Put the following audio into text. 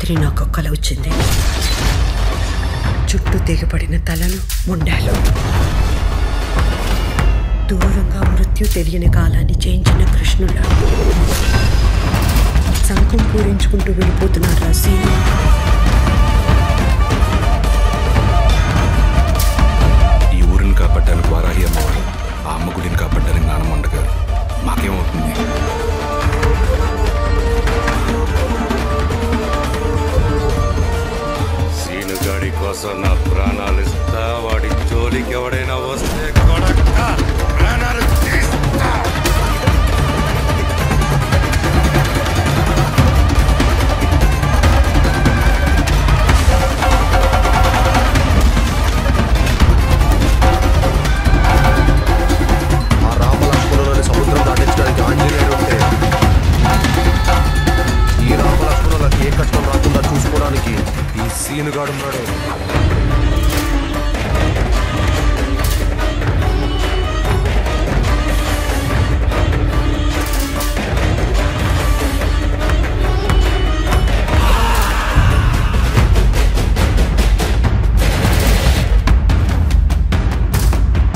రాత్రి నాకు కల వచ్చింది. చుట్టూ తెగపడిన తలలు, ముండాలు, దూరంగా మృత్యు తెలియని కాలాన్ని చేయించిన కృష్ణుల శంఖం పూరించుకుంటూ వెళ్ళిపోతున్నాడు రా సీను. ఈ ఊరిని కాపాడడానికి వారాహి అమ్మవారు, ఆ అమ్మ గుడిని కాపాడడానికి నానమ్మ ఉండగా మాకేమవుతుంది? సీనుగాడి కోసం నా ప్రాణాలు ఇస్తా, వాడి జోలికి ఎవడైనా వస్తే ప్రాణాలు తీస్తా. ఆ రామలక్ష్మణులని సముద్రం దాటించడానికి ఆంజనేయుడు ఉంటే ఈ రామలక్ష్మణులకి ఏ కష్టం రాకుండా చూసుకోవడానికి ఈ సీనుగాడున్నాడు.